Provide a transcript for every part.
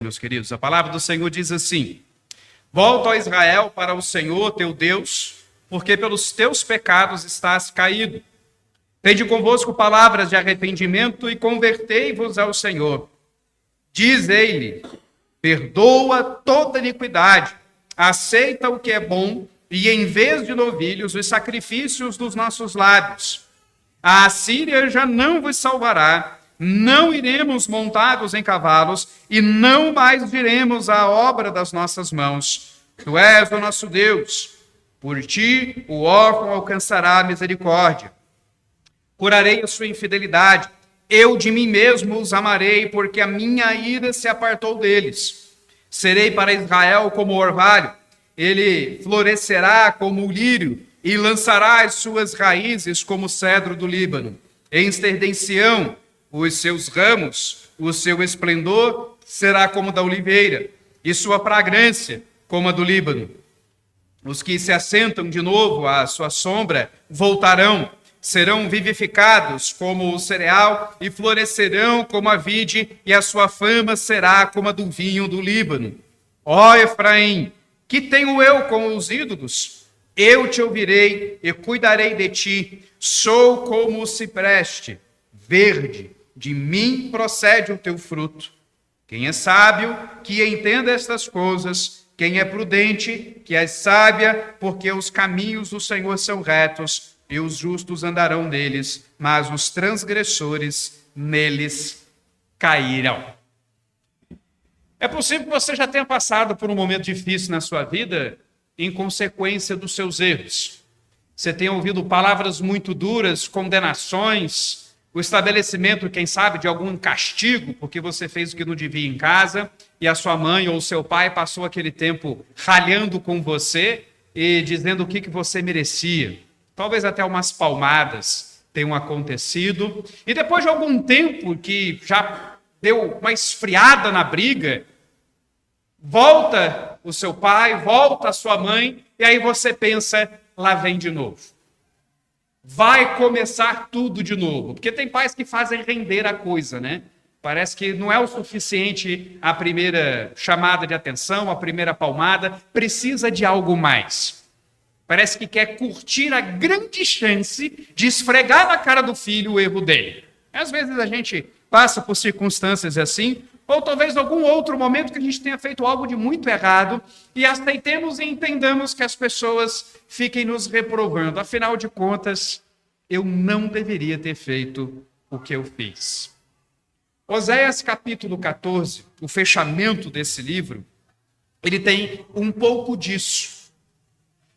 Meus queridos, a palavra do Senhor diz assim: volta, ó Israel, para o Senhor teu Deus, porque pelos teus pecados estás caído. Tende convosco palavras de arrependimento e convertei-vos ao Senhor. Diz ele: perdoa toda iniquidade, aceita o que é bom, e em vez de novilhos, os sacrifícios dos nossos lábios. A Assíria já não vos salvará, não iremos montados em cavalos, e não mais diremos a obra das nossas mãos. Tu és o nosso Deus, por ti o órfão alcançará a misericórdia. Curarei a sua infidelidade, eu de mim mesmo os amarei, porque a minha ira se apartou deles. Serei para Israel como o orvalho, ele florescerá como o lírio, e lançará as suas raízes como o cedro do Líbano. Em Sião, os seus ramos, o seu esplendor será como da oliveira, e sua fragrância como a do Líbano. Os que se assentam de novo à sua sombra voltarão, serão vivificados como o cereal e florescerão como a vide, e a sua fama será como a do vinho do Líbano. Ó Efraim, que tenho eu com os ídolos? Eu te ouvirei e cuidarei de ti. Sou como o cipreste verde, de mim procede o teu fruto. Quem é sábio, que entenda estas coisas. Quem é prudente, que as saiba, porque os caminhos do Senhor são retos, e os justos andarão neles, mas os transgressores neles cairão. É possível que você já tenha passado por um momento difícil na sua vida em consequência dos seus erros. Você tenha ouvido palavras muito duras, condenações, o estabelecimento, quem sabe, de algum castigo, porque você fez o que não devia em casa, e a sua mãe ou o seu pai passou aquele tempo ralhando com você e dizendo o que você merecia. Talvez até umas palmadas tenham acontecido. E depois de algum tempo que já deu uma esfriada na briga, volta o seu pai, volta a sua mãe, e aí você pensa, lá vem de novo. Vai começar tudo de novo. Porque tem pais que fazem render a coisa, né? Parece que não é o suficiente a primeira chamada de atenção, a primeira palmada, precisa de algo mais. Parece que quer curtir a grande chance de esfregar na cara do filho o erro dele. Às vezes a gente passa por circunstâncias assim, ou talvez algum outro momento que a gente tenha feito algo de muito errado e aceitemos e entendamos que as pessoas fiquem nos reprovando. Afinal de contas, eu não deveria ter feito o que eu fiz. Oséias capítulo 14, o fechamento desse livro, ele tem um pouco disso.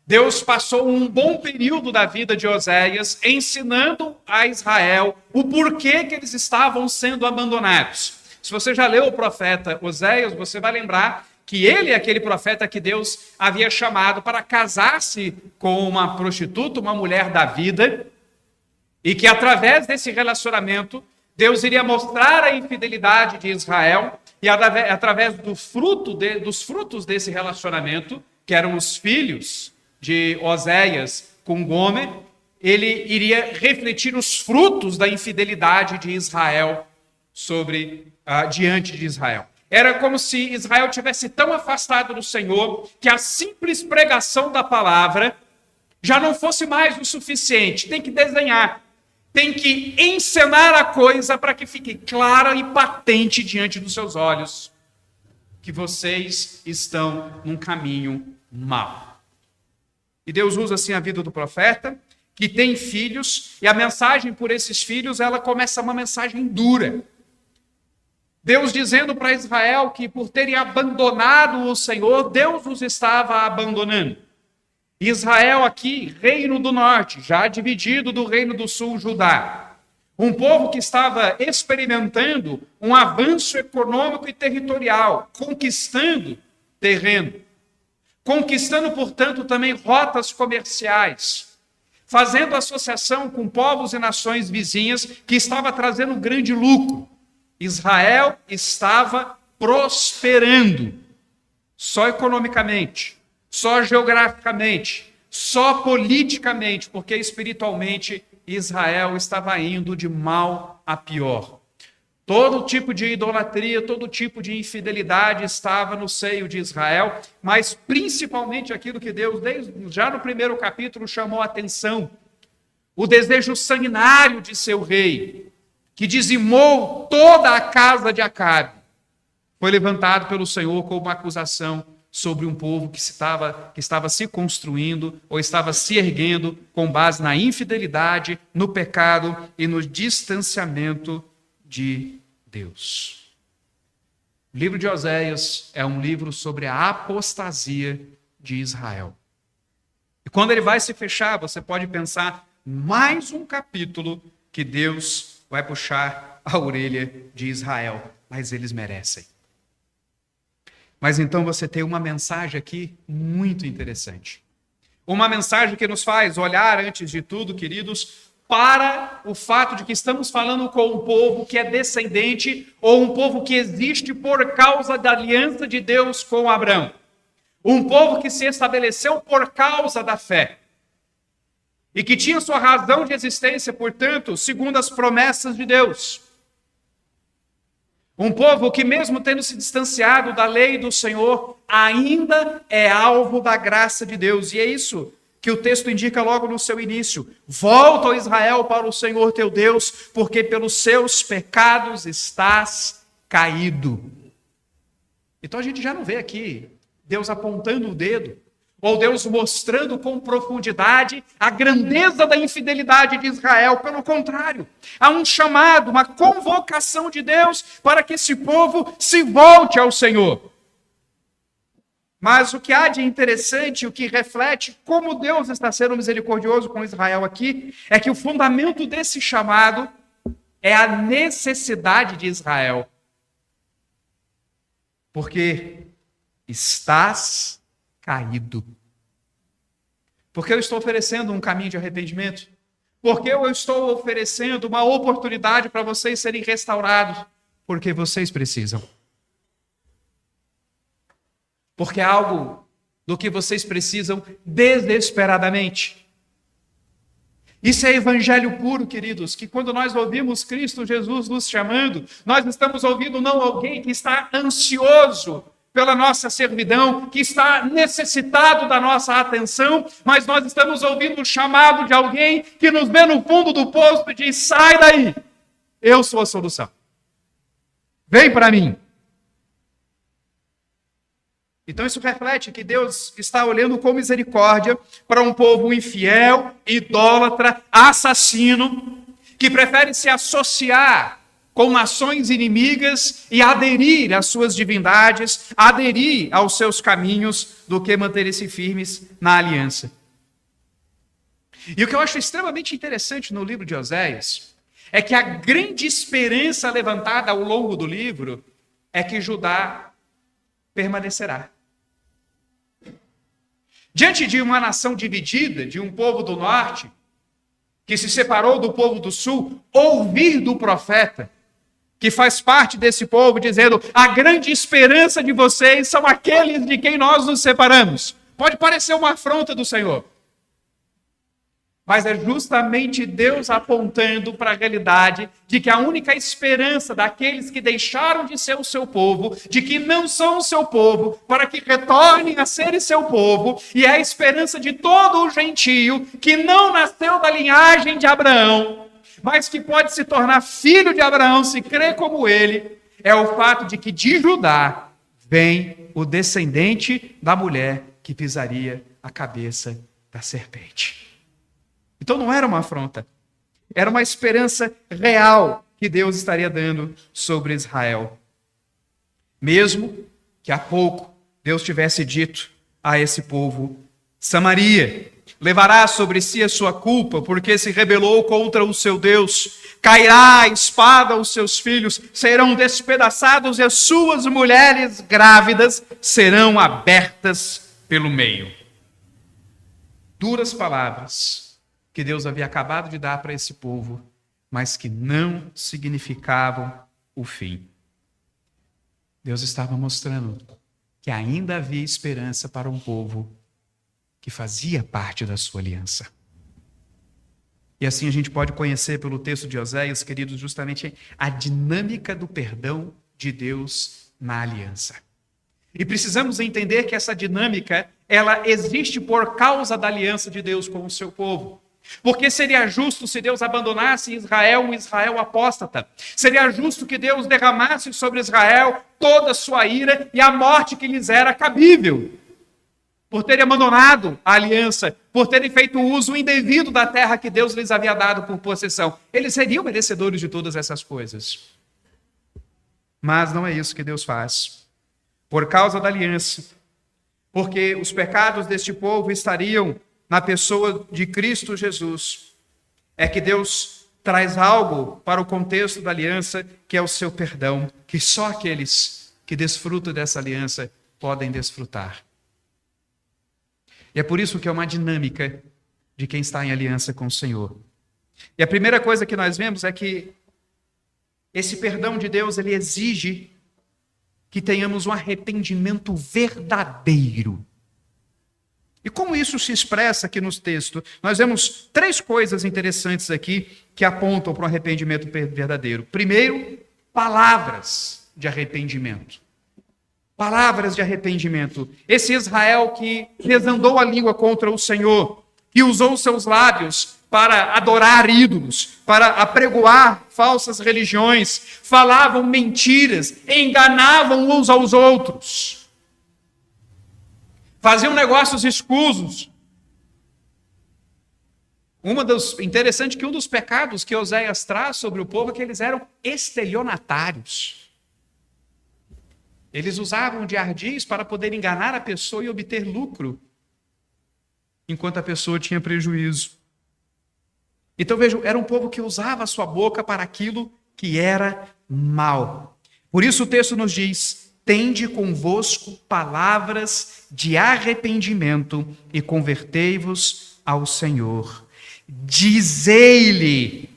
Deus passou um bom período da vida de Oséias ensinando a Israel o porquê que eles estavam sendo abandonados. Se você já leu o profeta Oséias, você vai lembrar que ele é aquele profeta que Deus havia chamado para casar-se com uma prostituta, uma mulher da vida, e que através desse relacionamento, Deus iria mostrar a infidelidade de Israel, e através dos frutos desse relacionamento, que eram os filhos de Oséias com Gomer, ele iria refletir os frutos da infidelidade de Israel diante de Israel. Era como se Israel tivesse tão afastado do Senhor que a simples pregação da palavra já não fosse mais o suficiente. Tem que desenhar, tem que encenar a coisa para que fique clara e patente diante dos seus olhos que vocês estão num caminho mau. E Deus usa assim a vida do profeta, que tem filhos, e a mensagem por esses filhos, ela começa uma mensagem dura. Deus dizendo para Israel que por terem abandonado o Senhor, Deus os estava abandonando. Israel aqui, reino do norte, já dividido do reino do sul, Judá. Um povo que estava experimentando um avanço econômico e territorial, conquistando terreno. Conquistando, portanto, também rotas comerciais. Fazendo associação com povos e nações vizinhas que estava trazendo grande lucro. Israel estava prosperando, só economicamente, só geograficamente, só politicamente, porque espiritualmente Israel estava indo de mal a pior. Todo tipo de idolatria, todo tipo de infidelidade estava no seio de Israel, mas principalmente aquilo que Deus, já no primeiro capítulo, chamou a atenção: o desejo sanguinário de seu rei, que dizimou toda a casa de Acabe, foi levantado pelo Senhor como uma acusação sobre um povo que estava se construindo ou estava se erguendo com base na infidelidade, no pecado e no distanciamento de Deus. O livro de Oséias é um livro sobre a apostasia de Israel. E quando ele vai se fechar, você pode pensar, mais um capítulo que Deus vai puxar a orelha de Israel, mas eles merecem. Mas então você tem uma mensagem aqui muito interessante. Uma mensagem que nos faz olhar, antes de tudo, queridos, para o fato de que estamos falando com um povo que é descendente ou um povo que existe por causa da aliança de Deus com Abraão. Um povo que se estabeleceu por causa da fé e que tinha sua razão de existência, portanto, segundo as promessas de Deus. Um povo que, mesmo tendo se distanciado da lei do Senhor, ainda é alvo da graça de Deus. E é isso que o texto indica logo no seu início. Volta, ó Israel, para o Senhor teu Deus, porque pelos seus pecados estás caído. Então a gente já não vê aqui Deus apontando o dedo, ou Deus mostrando com profundidade a grandeza da infidelidade de Israel. Pelo contrário, há um chamado, uma convocação de Deus para que esse povo se volte ao Senhor. Mas o que há de interessante, o que reflete como Deus está sendo misericordioso com Israel aqui, é que o fundamento desse chamado é a necessidade de Israel. Porque estás caído. Porque eu estou oferecendo um caminho de arrependimento. Porque eu estou oferecendo uma oportunidade para vocês serem restaurados. Porque vocês precisam. Porque é algo do que vocês precisam desesperadamente. Isso é evangelho puro, queridos, que quando nós ouvimos Cristo Jesus nos chamando, nós estamos ouvindo não alguém que está ansioso pela nossa servidão, que está necessitado da nossa atenção, mas nós estamos ouvindo o chamado de alguém que nos vê no fundo do poço e diz: sai daí, eu sou a solução. Vem para mim. Então isso reflete que Deus está olhando com misericórdia para um povo infiel, idólatra, assassino, que prefere se associar com nações inimigas e aderir às suas divindades, aderir aos seus caminhos, do que manterem-se firmes na aliança. E o que eu acho extremamente interessante no livro de Oséias é que a grande esperança levantada ao longo do livro é que Judá permanecerá. Diante de uma nação dividida, de um povo do norte, que se separou do povo do sul, ouvir do profeta, que faz parte desse povo, dizendo: a grande esperança de vocês são aqueles de quem nós nos separamos. Pode parecer uma afronta do Senhor, mas é justamente Deus apontando para a realidade de que a única esperança daqueles que deixaram de ser o seu povo, de que não são o seu povo, para que retornem a serem seu povo, e é a esperança de todo o gentio que não nasceu da linhagem de Abraão, mas que pode se tornar filho de Abraão se crer como ele, é o fato de que de Judá vem o descendente da mulher que pisaria a cabeça da serpente. Então não era uma afronta, era uma esperança real que Deus estaria dando sobre Israel. Mesmo que há pouco Deus tivesse dito a esse povo: Samaria levará sobre si a sua culpa, porque se rebelou contra o seu Deus. Cairá a espada aos seus filhos, serão despedaçados e as suas mulheres grávidas serão abertas pelo meio. Duras palavras que Deus havia acabado de dar para esse povo, mas que não significavam o fim. Deus estava mostrando que ainda havia esperança para um povo que fazia parte da sua aliança. E assim a gente pode conhecer pelo texto de Oséias, queridos, justamente a dinâmica do perdão de Deus na aliança. E precisamos entender que essa dinâmica, ela existe por causa da aliança de Deus com o seu povo. Porque seria justo se Deus abandonasse Israel, um Israel apóstata. Seria justo que Deus derramasse sobre Israel toda a sua ira e a morte que lhes era cabível. Por terem abandonado a aliança, por terem feito uso indevido da terra que Deus lhes havia dado por possessão. Eles seriam merecedores de todas essas coisas. Mas não é isso que Deus faz. Por causa da aliança, porque os pecados deste povo estariam na pessoa de Cristo Jesus, é que Deus traz algo para o contexto da aliança, que é o seu perdão, que só aqueles que desfrutam dessa aliança podem desfrutar. E é por isso que é uma dinâmica de quem está em aliança com o Senhor. E a primeira coisa que nós vemos é que esse perdão de Deus, ele exige que tenhamos um arrependimento verdadeiro. E como isso se expressa aqui no texto? Nós vemos 3 coisas interessantes aqui que apontam para o arrependimento verdadeiro. Primeiro, palavras de arrependimento. Palavras de arrependimento. Esse Israel que desandou a língua contra o Senhor, que usou seus lábios para adorar ídolos, para apregoar falsas religiões, falavam mentiras, enganavam uns aos outros, faziam negócios escusos. Interessante que um dos pecados que Oséias traz sobre o povo é que eles eram estelionatários. Eles usavam de ardis para poder enganar a pessoa e obter lucro, enquanto a pessoa tinha prejuízo. Então vejam, era um povo que usava a sua boca para aquilo que era mal. Por isso o texto nos diz: tende convosco palavras de arrependimento e convertei-vos ao Senhor. Dizei-lhe.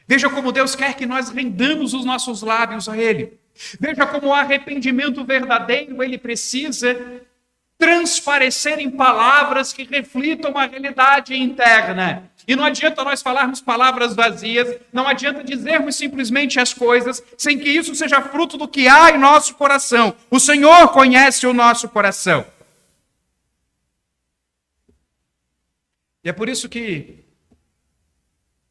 Veja como Deus quer que nós rendamos os nossos lábios a Ele. Veja como o arrependimento verdadeiro, ele precisa transparecer em palavras que reflitam a realidade interna. E não adianta nós falarmos palavras vazias, não adianta dizermos simplesmente as coisas, sem que isso seja fruto do que há em nosso coração. O Senhor conhece o nosso coração. E é por isso que,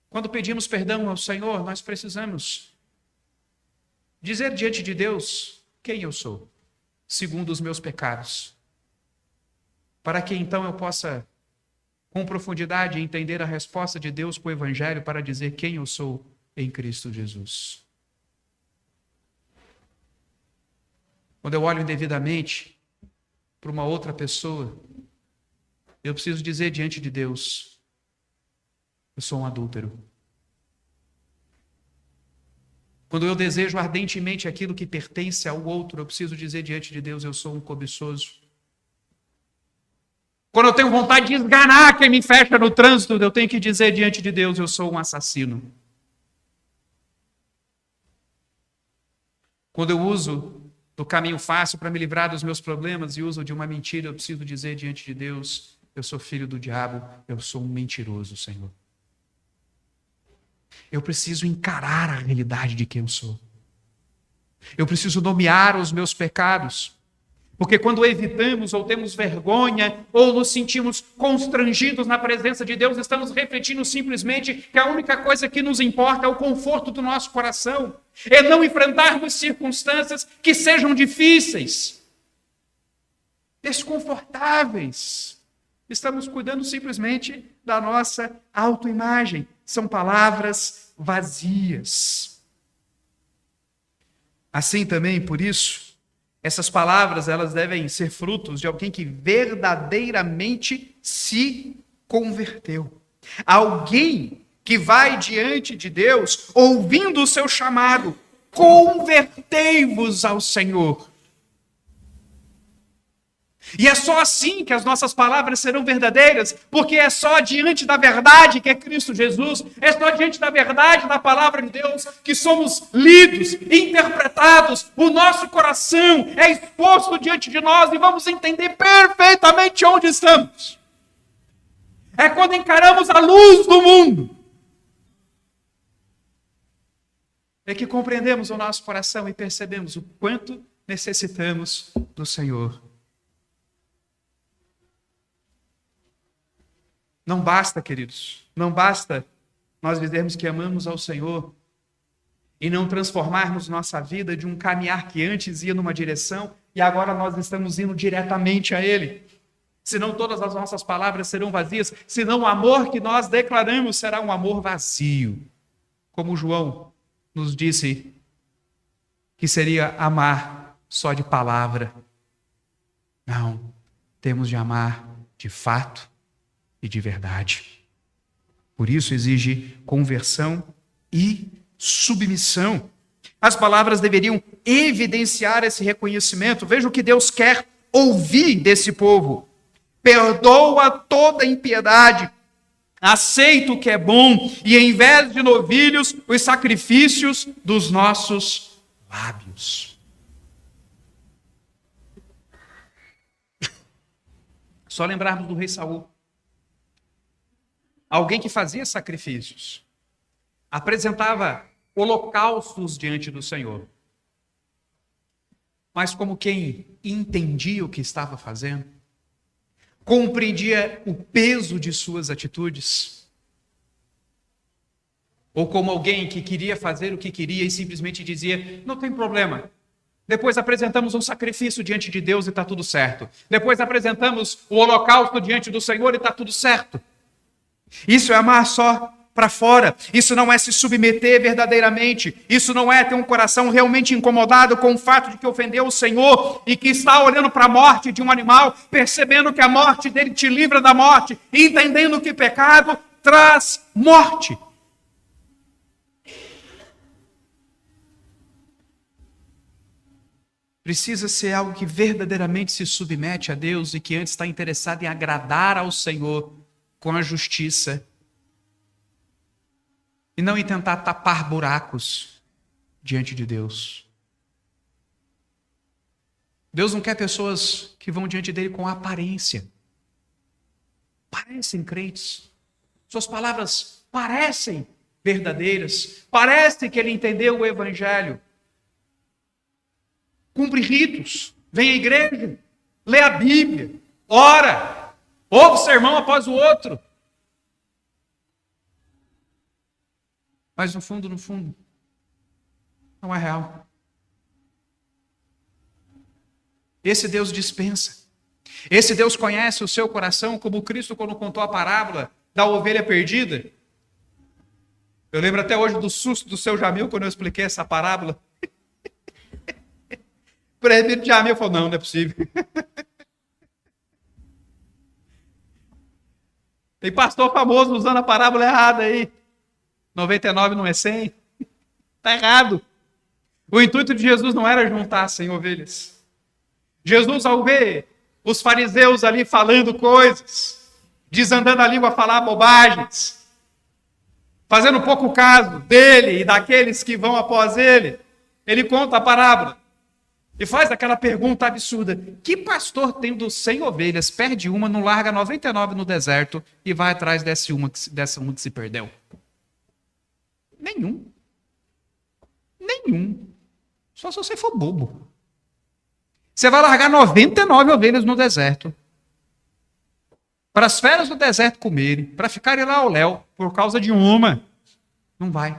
quando pedimos perdão ao Senhor, nós precisamos dizer diante de Deus quem eu sou, segundo os meus pecados, para que então eu possa, com profundidade, entender a resposta de Deus para o Evangelho para dizer quem eu sou em Cristo Jesus. Quando eu olho indevidamente para uma outra pessoa, eu preciso dizer diante de Deus: eu sou um adúltero. Quando eu desejo ardentemente aquilo que pertence ao outro, eu preciso dizer diante de Deus: eu sou um cobiçoso. Quando eu tenho vontade de esganar quem me fecha no trânsito, eu tenho que dizer diante de Deus: eu sou um assassino. Quando eu uso do caminho fácil para me livrar dos meus problemas e uso de uma mentira, eu preciso dizer diante de Deus: eu sou filho do diabo, eu sou um mentiroso, Senhor. Eu preciso encarar a realidade de quem eu sou. Eu preciso nomear os meus pecados. Porque quando evitamos ou temos vergonha ou nos sentimos constrangidos na presença de Deus, estamos refletindo simplesmente que a única coisa que nos importa é o conforto do nosso coração. É não enfrentarmos circunstâncias que sejam difíceis, desconfortáveis. Estamos cuidando simplesmente da nossa autoimagem. São palavras vazias. Assim também, por isso, essas palavras elas devem ser frutos de alguém que verdadeiramente se converteu. Alguém que vai diante de Deus, ouvindo o seu chamado: convertei-vos ao Senhor. E é só assim que as nossas palavras serão verdadeiras, porque é só diante da verdade que é Cristo Jesus, é só diante da verdade da palavra de Deus que somos lidos, interpretados, o nosso coração é exposto diante de nós e vamos entender perfeitamente onde estamos. É quando encaramos a luz do mundo. É que compreendemos o nosso coração e percebemos o quanto necessitamos do Senhor. Não basta, queridos, não basta nós dizermos que amamos ao Senhor e não transformarmos nossa vida de um caminhar que antes ia numa direção e agora nós estamos indo diretamente a Ele. Senão todas as nossas palavras serão vazias, senão o amor que nós declaramos será um amor vazio. Como João nos disse que seria amar só de palavra. Não, temos de amar de fato e de verdade. Por isso exige conversão e submissão. As palavras deveriam evidenciar esse reconhecimento. Veja o que Deus quer ouvir desse povo. Perdoa toda impiedade, aceita o que é bom e, em vez de novilhos, os sacrifícios dos nossos lábios. Só lembrarmos do rei Saul. Alguém que fazia sacrifícios, apresentava holocaustos diante do Senhor. Mas como quem entendia o que estava fazendo, compreendia o peso de suas atitudes, ou como alguém que queria fazer o que queria e simplesmente dizia, não tem problema. Depois apresentamos um sacrifício diante de Deus e está tudo certo. Depois apresentamos o holocausto diante do Senhor e está tudo certo. Isso é amar só para fora. Isso não é se submeter verdadeiramente. Isso não é ter um coração realmente incomodado com o fato de que ofendeu o Senhor e que está olhando para a morte de um animal, percebendo que a morte dele te livra da morte, entendendo que pecado traz morte. Precisa ser algo que verdadeiramente se submete a Deus e que antes está interessado em agradar ao Senhor com a justiça e não em tentar tapar buracos diante de Deus. Deus não quer pessoas que vão diante dele com aparência. Parecem crentes. Suas palavras parecem verdadeiras. Parece que ele entendeu o evangelho. Cumpre ritos, vem à igreja, lê a Bíblia, ora, ouve o sermão após o outro. Mas no fundo, não é real. Esse Deus dispensa. Esse Deus conhece o seu coração, como Cristo quando contou a parábola da ovelha perdida. Eu lembro até hoje do susto do seu Jamil quando eu expliquei essa parábola. O presbítero Jamil falou, não é possível. Tem pastor famoso usando a parábola errada aí. 99 não é 100. Está errado. O intuito de Jesus não era juntar 100 ovelhas. Jesus, ao ver os fariseus ali falando coisas, desandando a língua a falar bobagens, fazendo pouco caso dele e daqueles que vão após ele, ele conta a parábola. E faz aquela pergunta absurda. Que pastor tendo 100 ovelhas, perde uma, não larga 99 no deserto e vai atrás dessa uma que se perdeu? Nenhum. Só se você for bobo. Você vai largar 99 ovelhas no deserto. Para as feras do deserto comerem, para ficarem lá ao léu, por causa de uma. Não vai.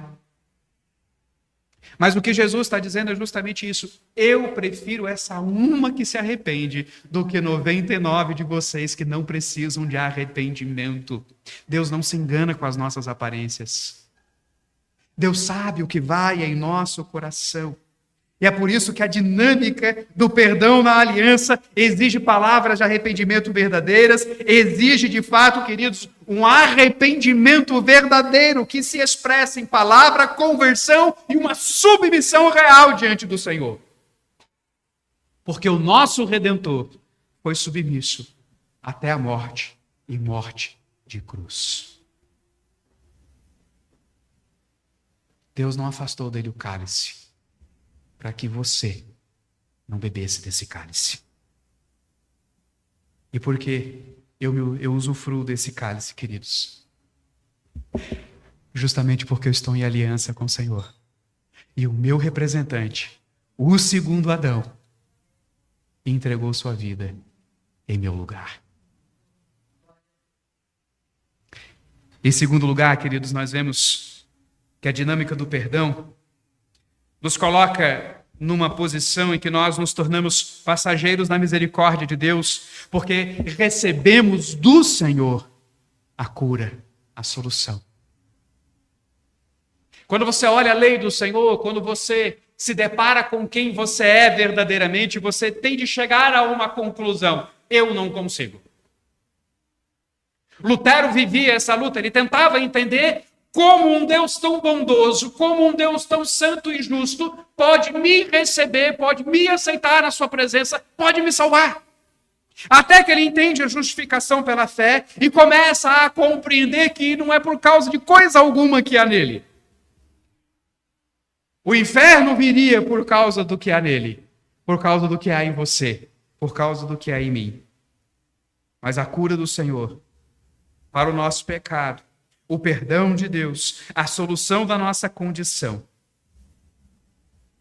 Mas o que Jesus está dizendo é justamente isso. Eu prefiro essa uma que se arrepende do que 99 de vocês que não precisam de arrependimento. Deus não se engana com as nossas aparências. Deus sabe o que vai em nosso coração. E é por isso que a dinâmica do perdão na aliança exige palavras de arrependimento verdadeiras, exige de fato, queridos, um arrependimento verdadeiro que se expressa em palavra, conversão e uma submissão real diante do Senhor. Porque o nosso Redentor foi submisso até a morte e morte de cruz. Deus não afastou dele o cálice para que você não bebesse desse cálice. E porque eu usufruo desse cálice, queridos, justamente porque eu estou em aliança com o Senhor. E o meu representante, o segundo Adão, entregou sua vida em meu lugar. Em segundo lugar, queridos, nós vemos que a dinâmica do perdão nos coloca numa posição em que nós nos tornamos passageiros na misericórdia de Deus, porque recebemos do Senhor a cura, a solução. Quando você olha a lei do Senhor, quando você se depara com quem você é verdadeiramente, você tem de chegar a uma conclusão: eu não consigo. Lutero vivia essa luta, ele tentava entender como um Deus tão bondoso, como um Deus tão santo e justo pode me receber, pode me aceitar na sua presença, pode me salvar. Até que ele entende a justificação pela fé e começa a compreender que não é por causa de coisa alguma que há nele. O inferno viria por causa do que há nele, por causa do que há em você, por causa do que há em mim. Mas a cura do Senhor para o nosso pecado, o perdão de Deus, a solução da nossa condição,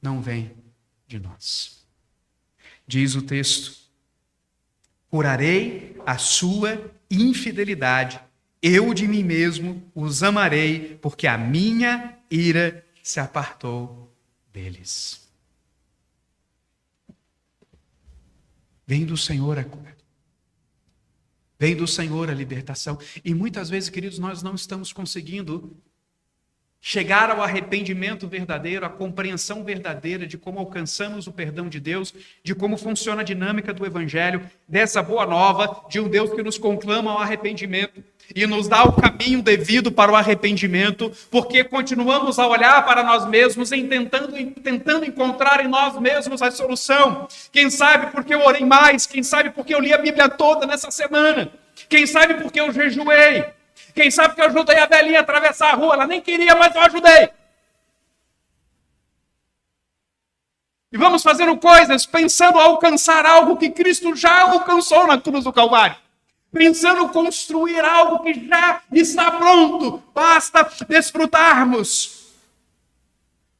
não vem de nós. Diz o texto: curarei a sua infidelidade, eu de mim mesmo os amarei, porque a minha ira se apartou deles. Vem do Senhor a cura. Vem do Senhor a libertação. E muitas vezes, queridos, nós não estamos conseguindo chegar ao arrependimento verdadeiro, à compreensão verdadeira de como alcançamos o perdão de Deus, de como funciona a dinâmica do Evangelho, dessa boa nova, de um Deus que nos conclama ao arrependimento e nos dá o caminho devido para o arrependimento, porque continuamos a olhar para nós mesmos e tentando encontrar em nós mesmos a solução. Quem sabe porque eu orei mais, quem sabe porque eu li a Bíblia toda nessa semana, quem sabe porque eu jejuei, quem sabe que eu ajudei a velhinha a atravessar a rua, ela nem queria, mas eu ajudei. E vamos fazendo coisas pensando alcançar algo que Cristo já alcançou na cruz do Calvário. Pensando construir algo que já está pronto, basta desfrutarmos.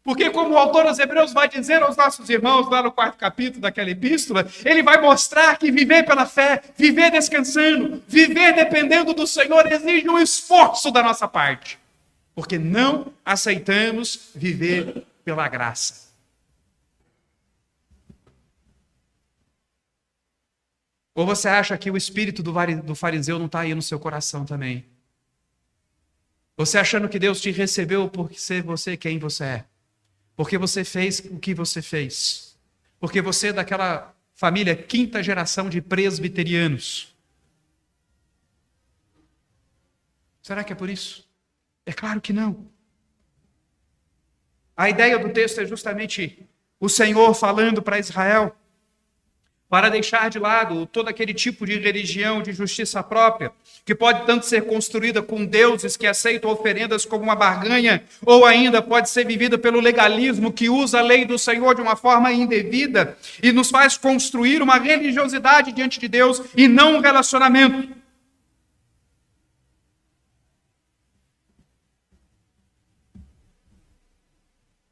Porque como o autor aos Hebreus vai dizer aos nossos irmãos lá no 4º capítulo daquela epístola, ele vai mostrar que viver pela fé, viver descansando, viver dependendo do Senhor exige um esforço da nossa parte. Porque não aceitamos viver pela graça. Ou você acha que o espírito do fariseu não está aí no seu coração também? Você achando que Deus te recebeu por ser você quem você é? Porque você fez o que você fez? Porque você é daquela família 5ª geração de presbiterianos? Será que é por isso? É claro que não. A ideia do texto é justamente o Senhor falando para Israel para deixar de lado todo aquele tipo de religião de justiça própria, que pode tanto ser construída com deuses que aceitam oferendas como uma barganha, ou ainda pode ser vivida pelo legalismo que usa a lei do Senhor de uma forma indevida e nos faz construir uma religiosidade diante de Deus e não um relacionamento.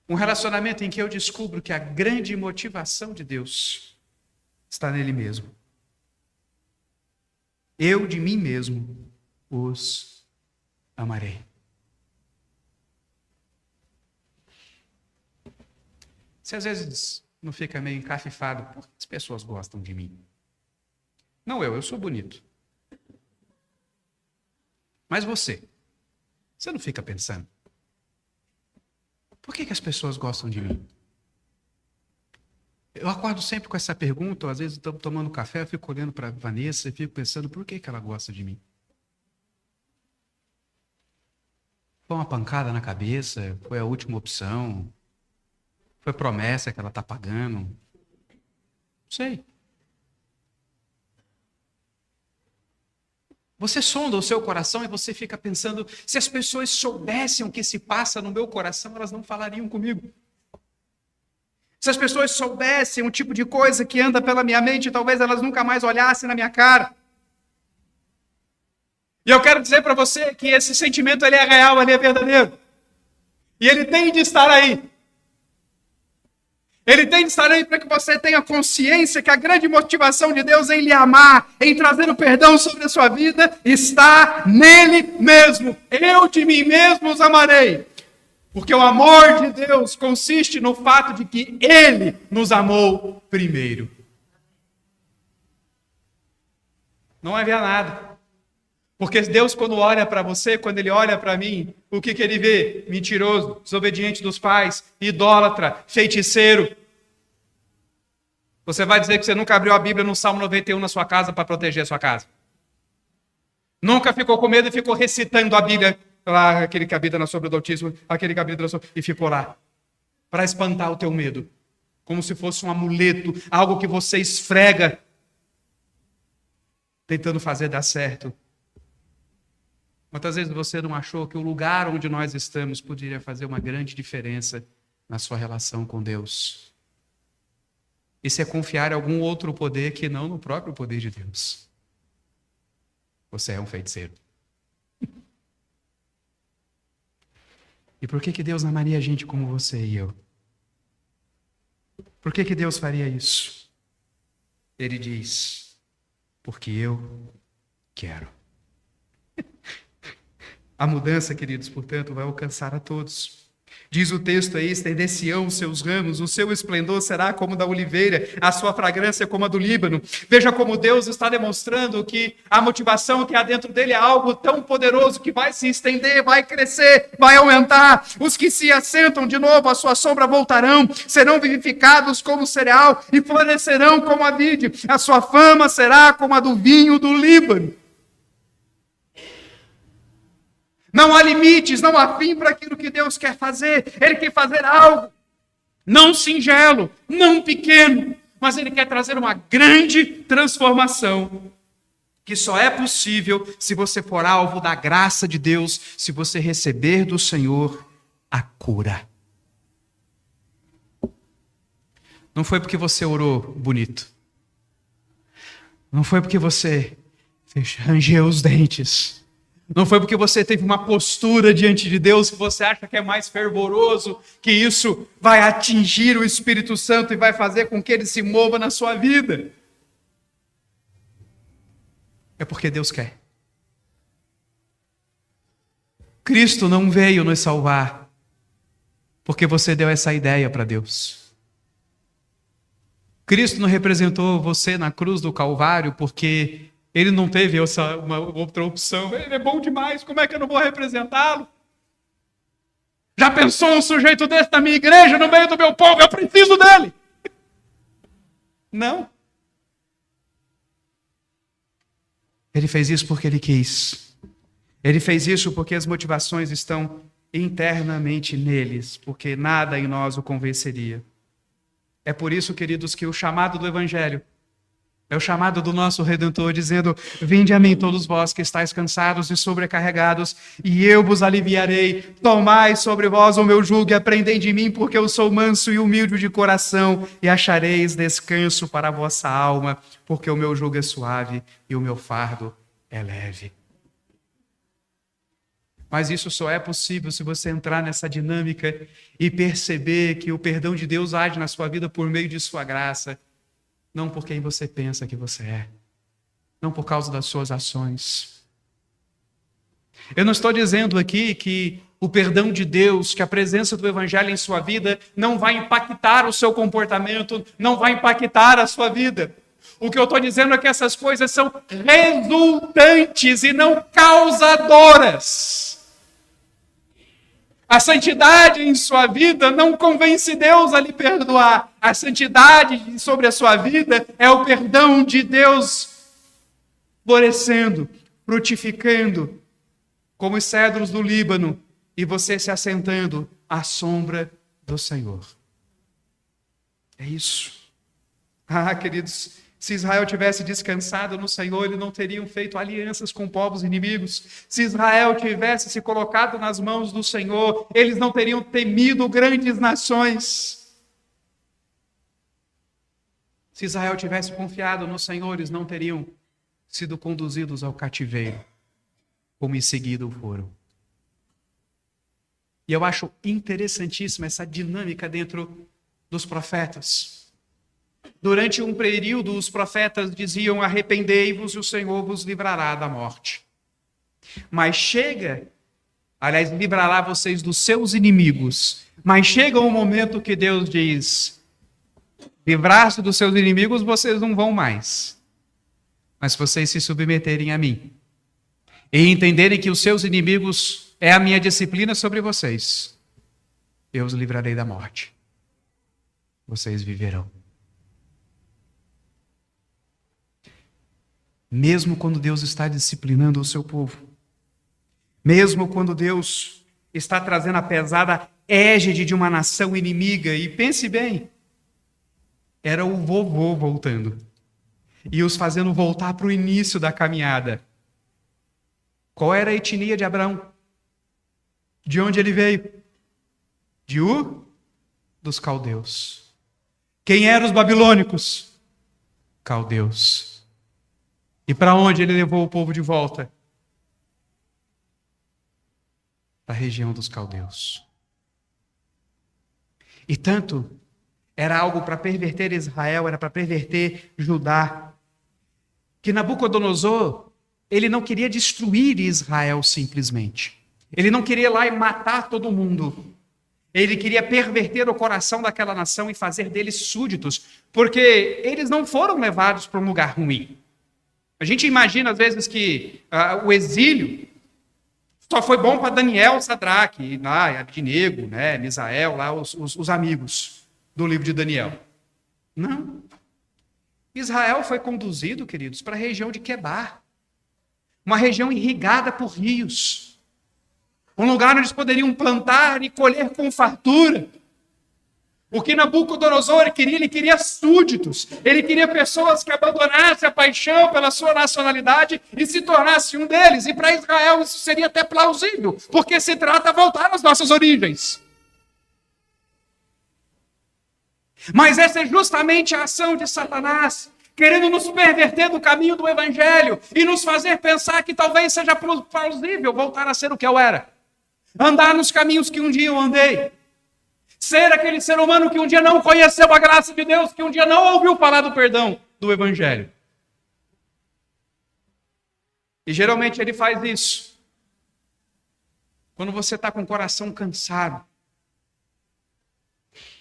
Um relacionamento em que eu descubro que a grande motivação de Deus está nele mesmo. Eu de mim mesmo os amarei. Você às vezes não fica meio encafifado, por que as pessoas gostam de mim? Não eu sou bonito. Mas você não fica pensando, por que as pessoas gostam de mim? Eu acordo sempre com essa pergunta, ou às vezes estou tomando café, eu fico olhando para a Vanessa e fico pensando, por que ela gosta de mim? Foi uma pancada na cabeça? Foi a última opção? Foi promessa que ela está pagando? Não sei. Você sonda o seu coração e você fica pensando, se as pessoas soubessem o que se passa no meu coração, elas não falariam comigo. Se as pessoas soubessem o tipo de coisa que anda pela minha mente, talvez elas nunca mais olhassem na minha cara. E eu quero dizer para você que esse sentimento ele é real, ele é verdadeiro. E ele tem de estar aí. Ele tem de estar aí para que você tenha consciência que a grande motivação de Deus em lhe amar, em trazer o perdão sobre a sua vida, está nele mesmo. Eu de mim mesmo os amarei. Porque o amor de Deus consiste no fato de que Ele nos amou primeiro. Não havia nada. Porque Deus, quando olha para você, quando Ele olha para mim, o que Ele vê? Mentiroso, desobediente dos pais, idólatra, feiticeiro. Você vai dizer que você nunca abriu a Bíblia no Salmo 91 na sua casa para proteger a sua casa. Nunca ficou com medo e ficou recitando a Bíblia, lá, aquele que habita na sombra do Altíssimo, aquele que habita na sombra, e ficou lá, para espantar o teu medo. Como se fosse um amuleto, algo que você esfrega, tentando fazer dar certo. Quantas vezes você não achou que o lugar onde nós estamos poderia fazer uma grande diferença na sua relação com Deus? Isso é confiar em algum outro poder que não no próprio poder de Deus. Você é um feiticeiro. E por que Deus amaria a gente como você e eu? Por que Deus faria isso? Ele diz, porque eu quero. A mudança, queridos, portanto, vai alcançar a todos. Diz o texto aí, estender-se-ão os seus ramos, o seu esplendor será como da oliveira, a sua fragrância como a do Líbano. Veja como Deus está demonstrando que a motivação que há dentro dele é algo tão poderoso que vai se estender, vai crescer, vai aumentar. Os que se assentam de novo, a sua sombra voltarão, serão vivificados como cereal e florescerão como a vide. A sua fama será como a do vinho do Líbano. Não há limites, não há fim para aquilo que Deus quer fazer. Ele quer fazer algo, não singelo, não pequeno, mas Ele quer trazer uma grande transformação, que só é possível se você for alvo da graça de Deus, se você receber do Senhor a cura. Não foi porque você orou bonito. Não foi porque você rangeu os dentes. Não foi porque você teve uma postura diante de Deus que você acha que é mais fervoroso, que isso vai atingir o Espírito Santo e vai fazer com que ele se mova na sua vida. É porque Deus quer. Cristo não veio nos salvar porque você deu essa ideia para Deus. Cristo não representou você na cruz do Calvário porque Ele não teve uma outra opção. Ele é bom demais, como é que eu não vou representá-lo? Já pensou um sujeito desse na minha igreja, no meio do meu povo? Eu preciso dele. Não. Ele fez isso porque ele quis. Ele fez isso porque as motivações estão internamente neles, porque nada em nós o convenceria. É por isso, queridos, que o chamado do Evangelho é o chamado do nosso Redentor, dizendo: vinde a mim todos vós que estáis cansados e sobrecarregados, e eu vos aliviarei. Tomai sobre vós o meu jugo e aprendei de mim, porque eu sou manso e humilde de coração, e achareis descanso para a vossa alma, porque o meu jugo é suave e o meu fardo é leve. Mas isso só é possível se você entrar nessa dinâmica e perceber que o perdão de Deus age na sua vida por meio de sua graça. Não por quem você pensa que você é. Não por causa das suas ações. Eu não estou dizendo aqui que o perdão de Deus, que a presença do Evangelho em sua vida não vai impactar o seu comportamento, não vai impactar a sua vida. O que eu estou dizendo é que essas coisas são resultantes e não causadoras. A santidade em sua vida não convence Deus a lhe perdoar. A santidade sobre a sua vida é o perdão de Deus florescendo, frutificando, como os cedros do Líbano, e você se assentando à sombra do Senhor. É isso. Ah, queridos, se Israel tivesse descansado no Senhor, eles não teriam feito alianças com povos inimigos. Se Israel tivesse se colocado nas mãos do Senhor, eles não teriam temido grandes nações. Se Israel tivesse confiado no Senhor, eles não teriam sido conduzidos ao cativeiro. como em seguida o foram. E eu acho interessantíssima essa dinâmica dentro dos profetas. Durante um período, os profetas diziam: arrependei-vos e o Senhor vos livrará da morte. Mas livrará vocês dos seus inimigos. Mas chega um momento que Deus diz: livrar-se dos seus inimigos vocês não vão mais. Mas se vocês se submeterem a mim e entenderem que os seus inimigos é a minha disciplina sobre vocês, eu os livrarei da morte. Vocês viverão. Mesmo quando Deus está disciplinando o seu povo, mesmo quando Deus está trazendo a pesada égide de uma nação inimiga, e pense bem, era o vovô voltando e os fazendo voltar para o início da caminhada. Qual era a etnia de Abraão? De onde ele veio? De Ur dos caldeus. Quem eram os babilônicos? Caldeus. E para onde ele levou o povo de volta? Para a região dos caldeus. E tanto era algo para perverter Israel, era para perverter Judá, que Nabucodonosor, ele não queria destruir Israel simplesmente. Ele não queria ir lá e matar todo mundo. Ele queria perverter o coração daquela nação e fazer deles súditos, porque eles não foram levados para um lugar ruim. A gente imagina, às vezes, que o exílio só foi bom para Daniel, Sadraque, Abdinego, Misael, lá, os amigos do livro de Daniel. Não. Israel foi conduzido, queridos, para a região de Quebar, uma região irrigada por rios, um lugar onde eles poderiam plantar e colher com fartura. O que Nabucodonosor queria, ele queria súditos, ele queria pessoas que abandonassem a paixão pela sua nacionalidade e se tornassem um deles. E para Israel isso seria até plausível, porque se trata de voltar às nossas origens. Mas essa é justamente a ação de Satanás, querendo nos perverter do caminho do Evangelho e nos fazer pensar que talvez seja plausível voltar a ser o que eu era. Andar nos caminhos que um dia eu andei. Ser aquele ser humano que um dia não conheceu a graça de Deus, que um dia não ouviu falar do perdão do Evangelho. E geralmente ele faz isso quando você está com o coração cansado,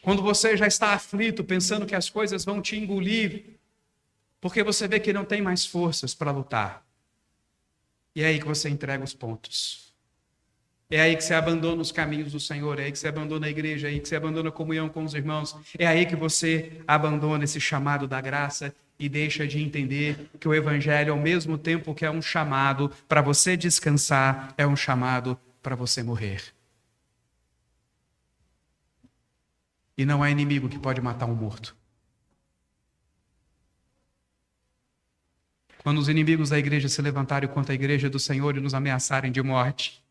quando você já está aflito, pensando que as coisas vão te engolir, porque você vê que não tem mais forças para lutar. E é aí que você entrega os pontos. É aí que você abandona os caminhos do Senhor, é aí que você abandona a igreja, é aí que você abandona a comunhão com os irmãos, é aí que você abandona esse chamado da graça e deixa de entender que o Evangelho, ao mesmo tempo que é um chamado para você descansar, é um chamado para você morrer. E não há inimigo que pode matar um morto. Quando os inimigos da igreja se levantarem contra a igreja do Senhor e nos ameaçarem de morte,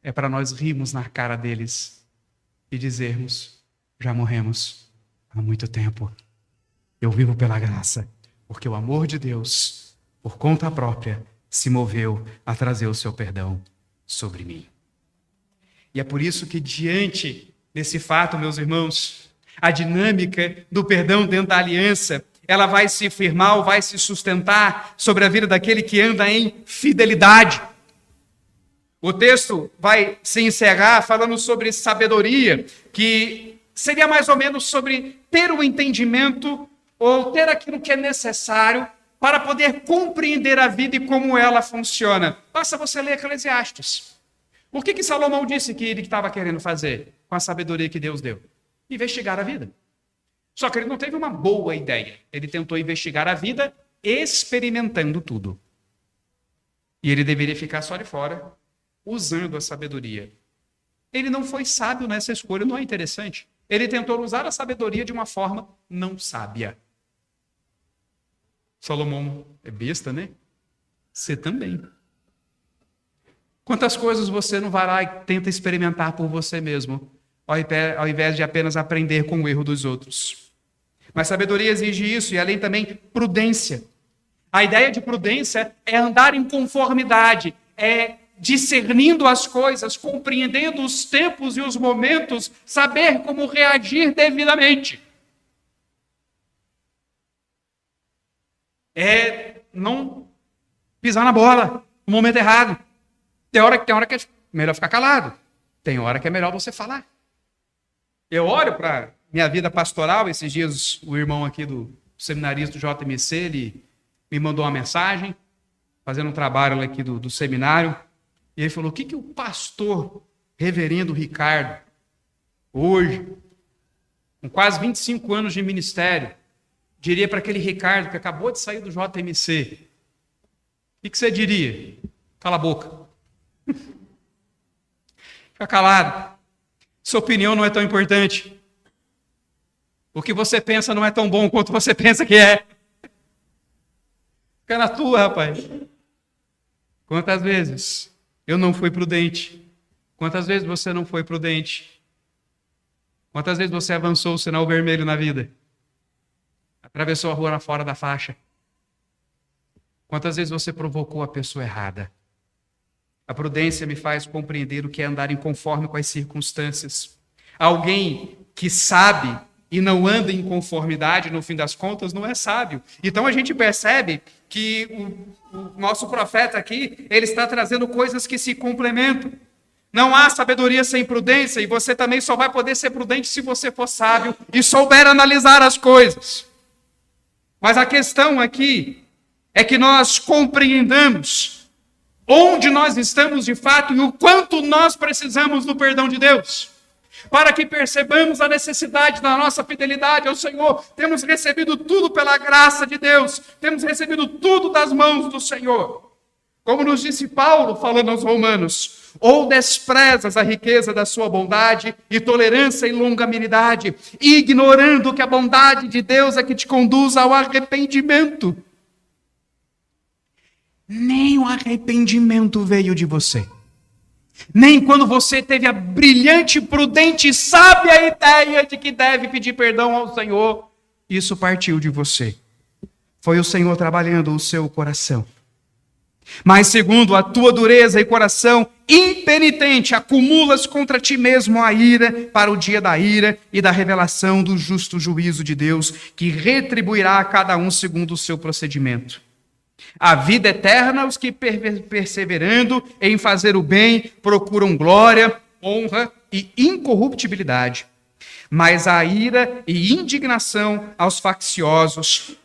é para nós rirmos na cara deles e dizermos: já morremos há muito tempo. Eu vivo pela graça, porque o amor de Deus, por conta própria, se moveu a trazer o seu perdão sobre mim. E é por isso que, diante desse fato, meus irmãos, a dinâmica do perdão dentro da aliança, ela vai se firmar ou vai se sustentar sobre a vida daquele que anda em fidelidade. O texto vai se encerrar falando sobre sabedoria, que seria mais ou menos sobre ter o entendimento ou ter aquilo que é necessário para poder compreender a vida e como ela funciona. Basta você ler Eclesiastes. O que Salomão disse que ele estava querendo fazer com a sabedoria que Deus deu? Investigar a vida. Só que ele não teve uma boa ideia. Ele tentou investigar a vida experimentando tudo. E ele deveria ficar só de fora, usando a sabedoria. Ele não foi sábio nessa escolha, não é interessante? Ele tentou usar a sabedoria de uma forma não sábia. Salomão é besta, né? Você também. Quantas coisas você não vai lá e tenta experimentar por você mesmo, ao invés de apenas aprender com o erro dos outros? Mas sabedoria exige isso, e além também prudência. A ideia de prudência é andar em conformidade, discernindo as coisas, compreendendo os tempos e os momentos, saber como reagir devidamente. É não pisar na bola no momento errado. Tem hora que é melhor ficar calado. Tem hora que é melhor você falar. Eu olho para minha vida pastoral. Esses dias o irmão aqui do seminarista do JMC, ele me mandou uma mensagem, fazendo um trabalho aqui do seminário. E ele falou, o que o pastor reverendo Ricardo, hoje, com quase 25 anos de ministério, diria para aquele Ricardo que acabou de sair do JMC? O que você diria? Cala a boca. Fica calado. Sua opinião não é tão importante. O que você pensa não é tão bom quanto você pensa que é. Fica na tua, rapaz. Quantas vezes eu não fui prudente? Quantas vezes você não foi prudente? Quantas vezes você avançou o sinal vermelho na vida? Atravessou a rua fora da faixa? Quantas vezes você provocou a pessoa errada? A prudência me faz compreender o que é andar em conforme com as circunstâncias. Alguém que sabe e não anda em conformidade, no fim das contas, não é sábio. Então a gente percebe que o nosso profeta aqui, ele está trazendo coisas que se complementam. Não há sabedoria sem prudência, e você também só vai poder ser prudente se você for sábio e souber analisar as coisas. Mas a questão aqui é que nós compreendamos onde nós estamos de fato e o quanto nós precisamos do perdão de Deus. Para que percebamos a necessidade da nossa fidelidade ao Senhor. Temos recebido tudo pela graça de Deus. Temos recebido tudo das mãos do Senhor. Como nos disse Paulo, falando aos Romanos, ou desprezas a riqueza da sua bondade e tolerância e longanimidade, ignorando que a bondade de Deus é que te conduz ao arrependimento. Nem o arrependimento veio de você. Nem quando você teve a brilhante, prudente e sábia ideia de que deve pedir perdão ao Senhor, isso partiu de você. Foi o Senhor trabalhando o seu coração. Mas segundo a tua dureza e coração impenitente, acumulas contra ti mesmo a ira para o dia da ira e da revelação do justo juízo de Deus, que retribuirá a cada um segundo o seu procedimento. A vida eterna, os que perseverando em fazer o bem, procuram glória, honra e incorruptibilidade. Mas a ira e indignação aos facciosos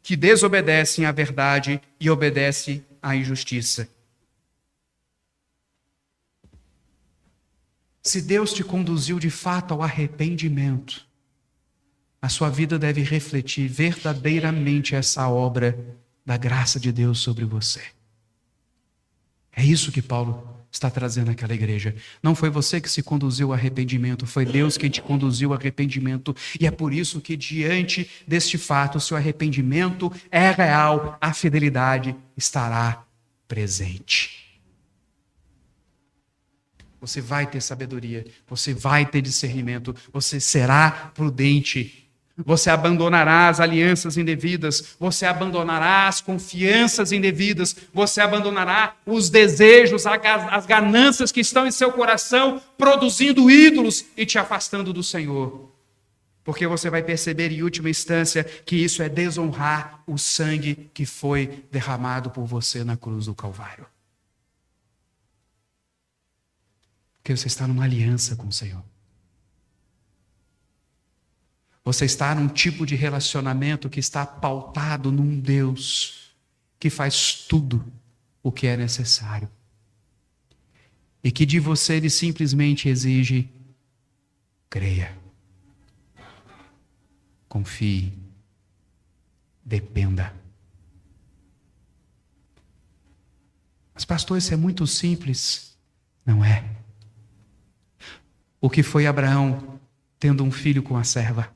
que desobedecem à verdade e obedecem à injustiça. Se Deus te conduziu de fato ao arrependimento, a sua vida deve refletir verdadeiramente essa obra da graça de Deus sobre você. É isso que Paulo está trazendo àquela igreja. Não foi você que se conduziu ao arrependimento, foi Deus quem te conduziu ao arrependimento. E é por isso que diante deste fato, se o arrependimento é real, a fidelidade estará presente. Você vai ter sabedoria, você vai ter discernimento, você será prudente. Você abandonará as alianças indevidas, você abandonará as confianças indevidas, você abandonará os desejos, as ganâncias que estão em seu coração, produzindo ídolos e te afastando do Senhor. Porque você vai perceber em última instância que isso é desonrar o sangue que foi derramado por você na cruz do Calvário. Porque você está numa aliança com o Senhor. Você está num tipo de relacionamento que está pautado num Deus que faz tudo o que é necessário. E que de você ele simplesmente exige: creia, confie, dependa. Mas pastor, isso é muito simples. Não é. O que foi Abraão tendo um filho com a serva?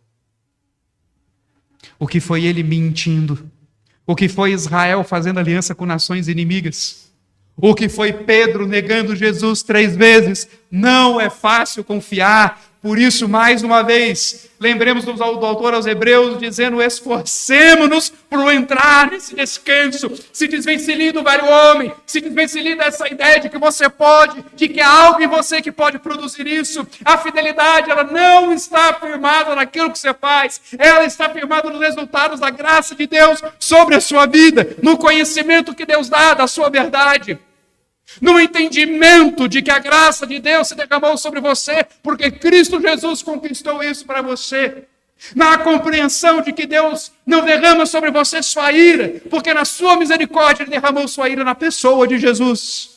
O que foi ele mentindo? O que foi Israel fazendo aliança com nações inimigas? O que foi Pedro negando Jesus 3 vezes? Não é fácil confiar Por isso, mais uma vez, lembremos do autor aos Hebreus dizendo: esforcemo-nos por entrar nesse descanso. Se desvencilhe do velho homem, se desvencilhe dessa ideia de que você pode, de que há algo em você que pode produzir isso. A fidelidade, ela não está firmada naquilo que você faz, ela está firmada nos resultados da graça de Deus sobre a sua vida, no conhecimento que Deus dá da sua verdade, no entendimento de que a graça de Deus se derramou sobre você, porque Cristo Jesus conquistou isso para você. Na compreensão de que Deus não derrama sobre você sua ira, porque na sua misericórdia Ele derramou sua ira na pessoa de Jesus.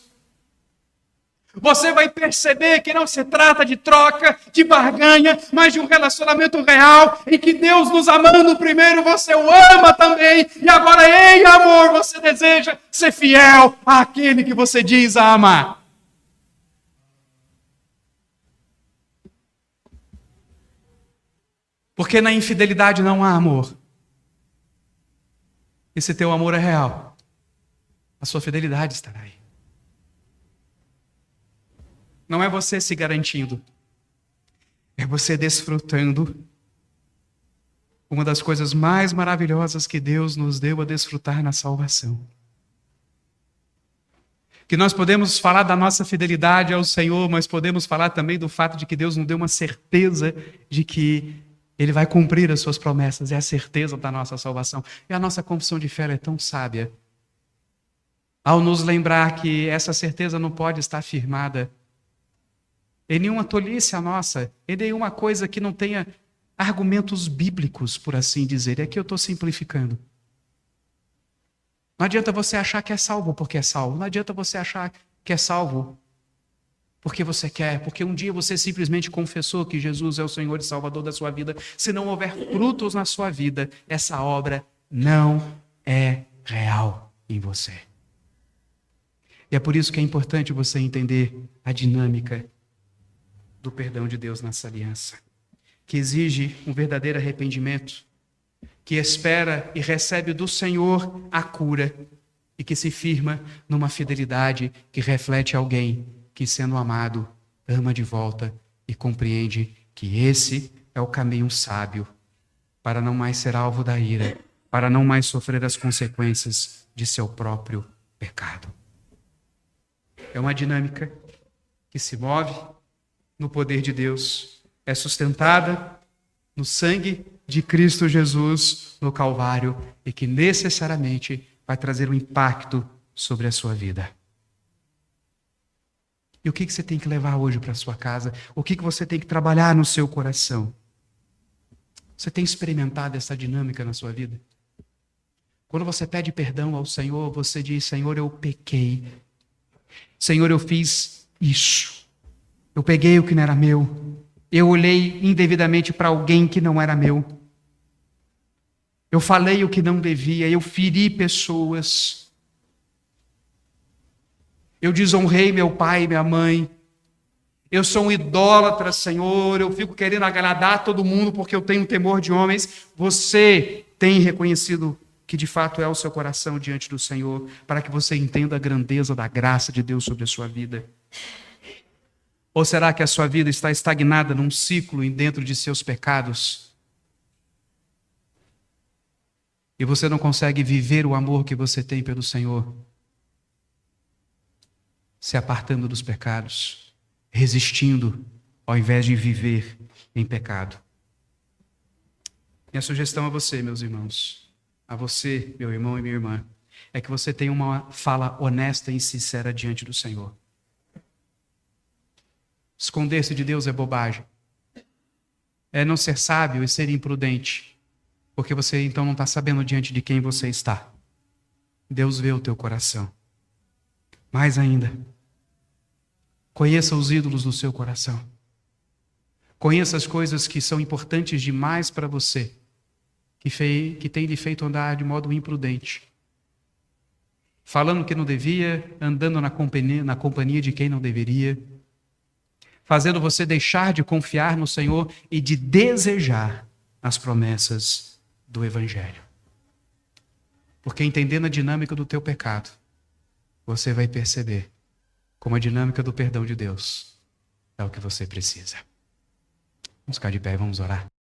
Você vai perceber que não se trata de troca, de barganha, mas de um relacionamento real, em que Deus nos amando primeiro, você o ama também, e agora em amor você deseja ser fiel àquele que você diz amar. Porque na infidelidade não há amor. E se teu amor é real, a sua fidelidade estará aí. Não é você se garantindo, é você desfrutando uma das coisas mais maravilhosas que Deus nos deu a desfrutar na salvação. Que nós podemos falar da nossa fidelidade ao Senhor, mas podemos falar também do fato de que Deus nos deu uma certeza de que Ele vai cumprir as suas promessas, é a certeza da nossa salvação. E a nossa confissão de fé é tão sábia, ao nos lembrar que essa certeza não pode estar firmada em nenhuma tolice a nossa, em nenhuma coisa que não tenha argumentos bíblicos, por assim dizer. E aqui eu estou simplificando. Não adianta você achar que é salvo porque é salvo. Não adianta você achar que é salvo porque você quer, porque um dia você simplesmente confessou que Jesus é o Senhor e Salvador da sua vida. Se não houver frutos na sua vida, essa obra não é real em você. E é por isso que é importante você entender a dinâmica do perdão de Deus nessa aliança, que exige um verdadeiro arrependimento, que espera e recebe do Senhor a cura e que se firma numa fidelidade que reflete alguém que, sendo amado, ama de volta e compreende que esse é o caminho sábio para não mais ser alvo da ira, para não mais sofrer as consequências de seu próprio pecado. É uma dinâmica que se move no poder de Deus, é sustentada no sangue de Cristo Jesus no Calvário e que necessariamente vai trazer um impacto sobre a sua vida. E o que você tem que levar hoje para a sua casa? O que você tem que trabalhar no seu coração? Você tem experimentado essa dinâmica na sua vida? Quando você pede perdão ao Senhor, você diz: Senhor, eu pequei. Senhor, eu fiz isso. Eu peguei o que não era meu. Eu olhei indevidamente para alguém que não era meu. Eu falei o que não devia. Eu feri pessoas. Eu desonrei meu pai e minha mãe. Eu sou um idólatra, Senhor. Eu fico querendo agradar todo mundo porque eu tenho temor de homens. Você tem reconhecido que de fato é o seu coração diante do Senhor, para que você entenda a grandeza da graça de Deus sobre a sua vida? Ou será que a sua vida está estagnada num ciclo dentro de seus pecados? E você não consegue viver o amor que você tem pelo Senhor, se apartando dos pecados, resistindo, ao invés de viver em pecado. Minha sugestão a você, meus irmãos, a você, meu irmão e minha irmã, é que você tenha uma fala honesta e sincera diante do Senhor. Esconder-se de Deus é bobagem. É não ser sábio e ser imprudente, porque você então não está sabendo diante de quem você está. Deus vê o teu coração. Mais ainda, conheça os ídolos do seu coração. Conheça as coisas que são importantes demais para você, que tem lhe feito andar de modo imprudente. Falando que não devia, andando na companhia de quem não deveria, fazendo você deixar de confiar no Senhor e de desejar as promessas do Evangelho. Porque entendendo a dinâmica do teu pecado, você vai perceber como a dinâmica do perdão de Deus é o que você precisa. Vamos ficar de pé e vamos orar.